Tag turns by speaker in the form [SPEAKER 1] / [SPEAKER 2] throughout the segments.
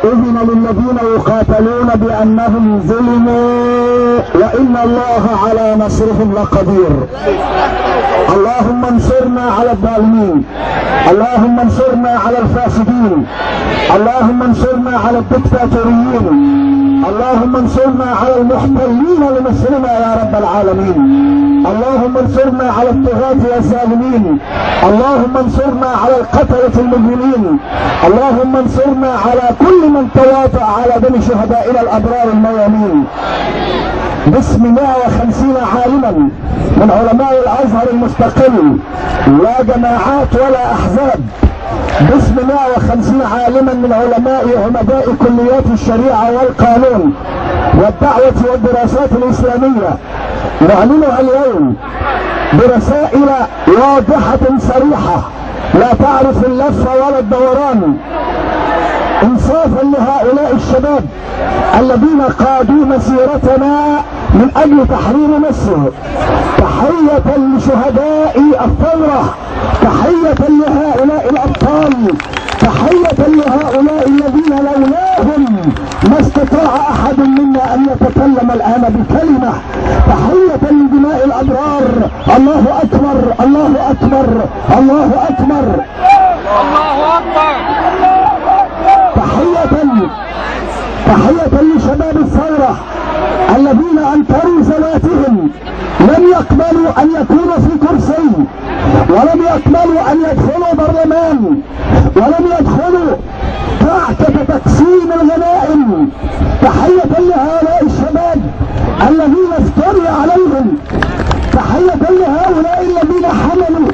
[SPEAKER 1] أذن للذين يقاتلون بأنهم ظلموا وإن الله على نصرهم لقدير. اللهم انصرنا على الظالمين، اللهم انصرنا على الفاسدين، اللهم انصرنا على الدكتاتوريين، اللهم انصرنا على المحتلين لمصرنا يا رب العالمين، اللهم انصرنا على الطغاة والظالمين، اللهم انصرنا على القتلة المجرمين، اللهم انصرنا على كل من تواطأ على دم شهدائنا الأبرار الميامين. باسم 150 عالما من علماء الازهر المستقل، لا جماعات ولا احزاب، باسم 150 عالما من علماء عمداء كليات الشريعة والقانون والدعوة والدراسات الإسلامية، نعلنها اليوم برسائل واضحة صريحة لا تعرف اللف ولا الدوران، انصافا لهؤلاء الشباب الذين قادوا مسيرتنا من اجل تحرير مصر. تحية لشهداء الثورة، تحية لهؤلاء الابطال، تحية لهؤلاء الذين لولاهم ما استطاع احد منا ان يتكلم الان بكلمة. تحية لدماء الابرار. الله اكبر، الله اكبر، الله اكبر، الله اكبر. تحية لشباب الثورة الذين انكروا ذواتهم، لم يقبلوا ان يكونوا في كرسي، ولم يقبلوا ان يدخلوا برلمان، ولم يدخلوا كعكة تقسيم الغنائم. تحية لهؤلاء الشباب الذين افتري عليهم، تحية لهؤلاء الذين حملوا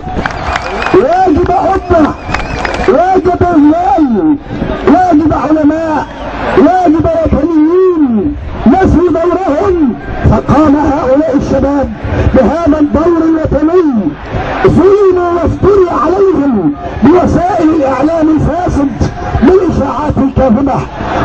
[SPEAKER 1] واجب أمة، واجب رجال، واجب علماء، واجب وطنيين نسوا دورهم. فقام هؤلاء الشباب بهذا الدور الوطني، ظلموا وافتري عليهم بوسائل الاعلام الفاسد بالاشاعات الكاذبه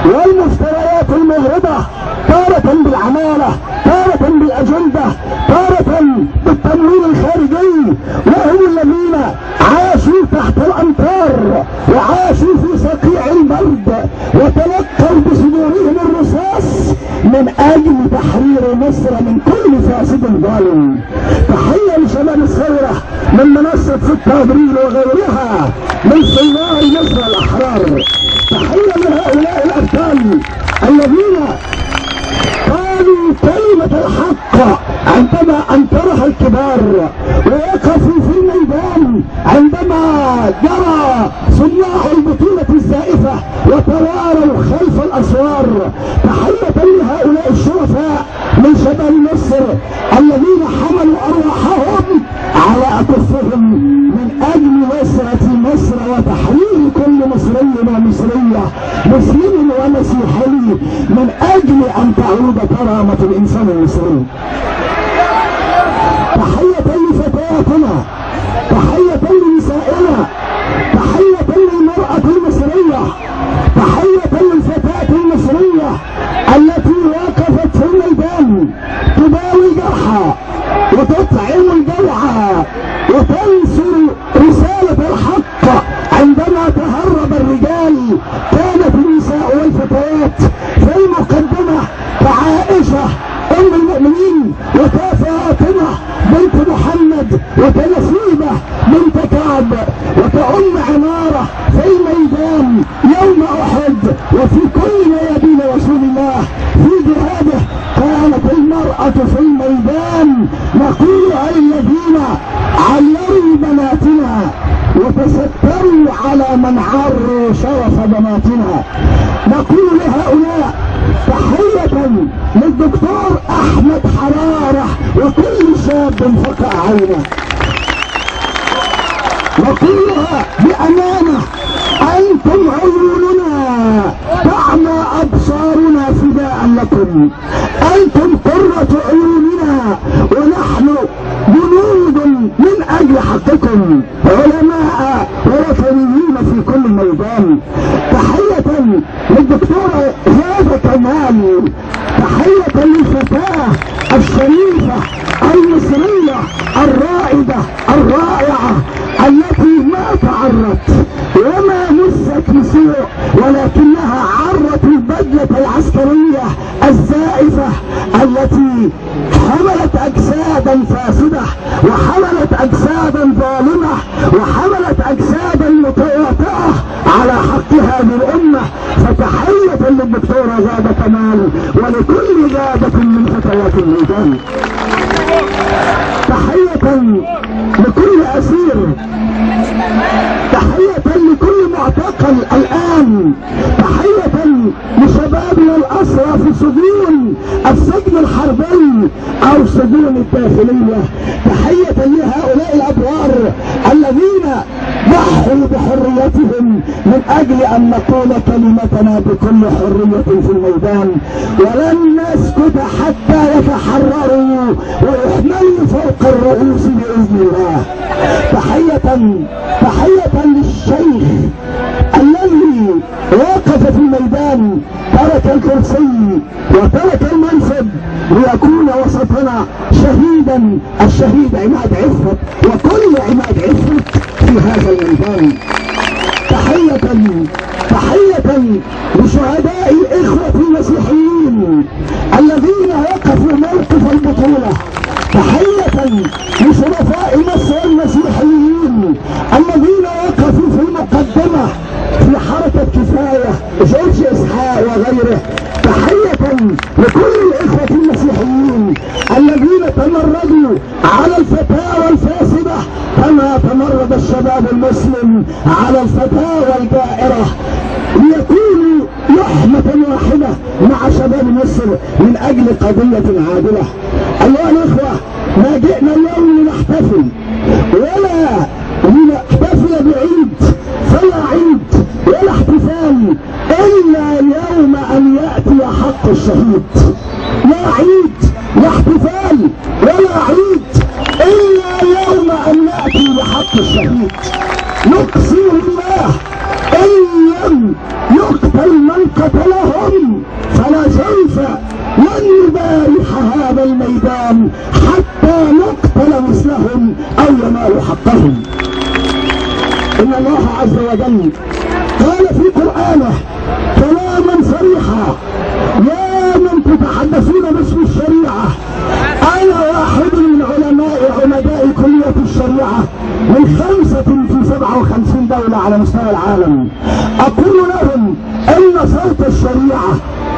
[SPEAKER 1] والمفتريات المغرضه، تارة بالعماله، تارة بالاجنده، تارة بالتمويل الخارجي، وهم الذين عاشوا تحت الامطار وعاشوا في صقيع البرد وتلقوا بصدورهم الرصاص من اجل تحرير مصر من كل فاسد ظالم. تحية لشباب الثورة من منصة 6 ابريل وغيرها من ثوار مصر الاحرار. تحية لهؤلاء الابطال الذين قالوا كلمة الحق عندما انكرها الكبار، ووقفوا في الميدان عندما جرى صناع البطولة الزائفة وتواروا خلف الاسوار. تحية لهؤلاء الشرفاء من شباب مصر الذين حملوا ارواحهم على اكفهم من اجل نصرة مصر وتحرير كل مصري ومصرية، مسلم ومسيحي، من اجل ان تعود كرامة الانسان المصري. تحية لفتياتنا، تحية لنسائنا، تحية للمرأة المصرية، تحية للفتاة المصرية التي وقفت في الميدان تداوي جرحى وتطعم الجوعى وتنشر رسالة الحق. عندما تهرب الرجال كانت النساء والفتيات في المقدمة كعائشة ام المؤمنين وكفاطمة بنت محمد وكنسيبة بنت كعب وكأم عمارة في الميدان يوم احد وفي كل ميادين رسول الله في جهاده. كانت المرأة في الميدان. نقولها للذين عيروا بناتنا وتستروا على من عروا شرف بناتنا، نقول لهؤلاء تحية للدكتور احمد حرارة وكل شاب فقع عينه. نقولها بامانة انتم عيوننا تعمى ابصارنا فداء لكم، انتم قرة عيوننا ونحن جنود من اجل حقكم، علماء ووطنيين في كل ميدان. تحية للدكتورة هبة كمال، تحية للفتاة الشريفة المصرية الرائدة الرائعة التي ما تعرت وما مست بسوء ولكنها عرت التي حملت اجسادا فاسدة وحملت اجسادا ظالمة وحملت اجسادا متواطئة على حق هذه الامة. فتحية للدكتورة غادة كمال ولكل غادة من فتيات الميدان. تحية لكل اسير، تحية لكل معتقل الان، تحية لشبابنا الاسرى في سجون السجن الحربي او السجون الداخلية. تحية لهؤلاء الابرار الذين ضحوا بحريتهم من اجل ان نقول كلمتنا بكل حرية في الميدان، ولن نسكت حتى يتحرروا ويحملوا فوق الرؤوس باذن الله. تحية للشيخ الذي وقف في الميدان، ترك الكرسي وترك المنصب ليكون وسطنا شهيدا، الشهيد عماد عفت وكل عماد عفت في هذا الميدان. تحية لشهداء الإخوة المسيحيين الذين وقفوا موقف البطولة. تحية لشرفاء مصر المسيحيين الذين وقفوا في المقدمة في حركة كفاية جورج إسحاق وغيره. تحية لكل الإخوة المسيحيين الذين تمردوا على الفتاوى الفاسدة كما تمرد الشباب المسلم على الفتاوى الجائرة، ليكونوا لحمة واحدة مع شباب مصر من أجل قضية عادلة. أيها الإخوة، ما جئنا اليوم لنحتفل ولا لنحتفل بعيد، فلا عيد ولا احتفال إلا يوم أن يأتي حق الشهيد. لا عيد لا احتفال ولا عيد إلا يوم أن يأتي بحق الشهيد. نقسم بالله إن لم يقتل من قتلهم فلا سوف لن يبارح هذا الميدان حتى نقتل مثلهم أو ينالوا حقهم. إن الله عز وجل قال في قرآنه كلاما صريحا: يا من تتحدثون باسم الشريعة، أنا واحد من عمداء كلية الشريعة من 57 دولة على مستوى العالم، أقول لهم أن صوت الشريعة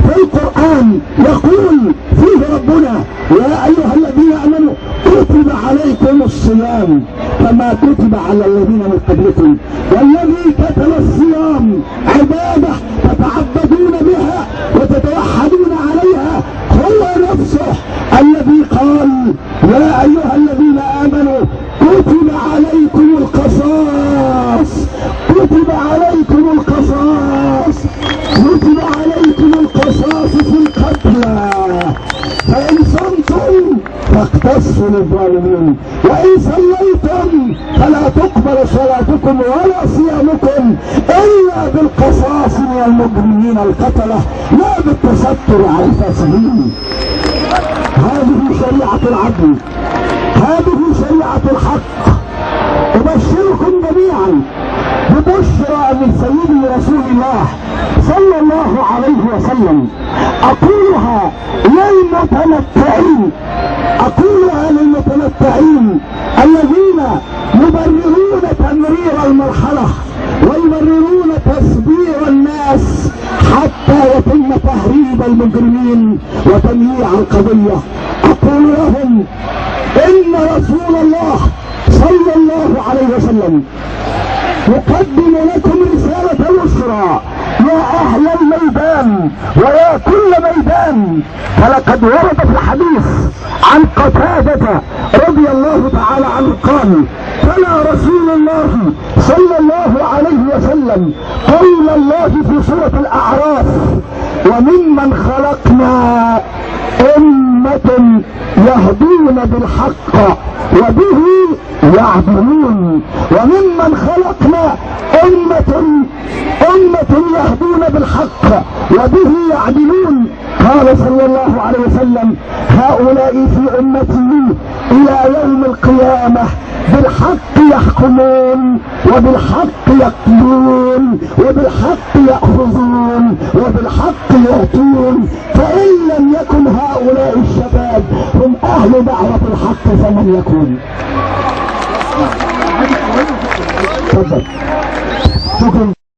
[SPEAKER 1] في القرآن يقول فيه ربنا: يا أيها الذين آمنوا كتب عليكم الصيام كما كتب على الذين من قبلكم. والذي كتب الصيام عبادة تتعبدون بها وتتوحدون عليها هو نفسه الذي قال: يا أيها الذين آمنوا كتب عليكم القصاص، كتب عليكم القصاص، كتب عليكم القصاص في القتلى، فإن صمتم فاقتصوا للظالمين، وإن صليتم فلا تقبل صلاتكم ولا صيامكم إلا بالقصاص من المجرمين القتلة، لا بالتستر على الفاسدين. هذه شريعة العدل، هذه شريعة الحق. أبشركم جميعا ببشرى من سيدي رسول الله صلى الله عليه وسلم، أقولها للمتمتعين، أقولها للمتمتعين الذين يبررون تمرير المرحلة ويبررون تصبير الناس حتى يتم تهريب المجرمين وتمييع القضية. أقول لهم إن رسول الله صلى الله عليه وسلم يقدم لكم رسالة بشرى يا أهل الميدان ويا كل ميدان. فلقد ورد في الحديث عن قتادة رضي الله تعالى عنه قال: تلا رسول الله صلى الله عليه وسلم قول الله في سورة الأعراف: وممن خلقنا أمة يهدون بالحق وبه يعدلون. وممن خلقنا أمة يهدون بالحق وبه يعدلون. قال صلى الله عليه وسلم: هؤلاء في امتي الى يوم القيامة بالحق يحكمون وبالحق يقضون وبالحق يأخذون وبالحق يعطون، فإن لم يكن هؤلاء الشباب هم أهل دعوة الحق فمن يكون؟ تفضل. شكرا.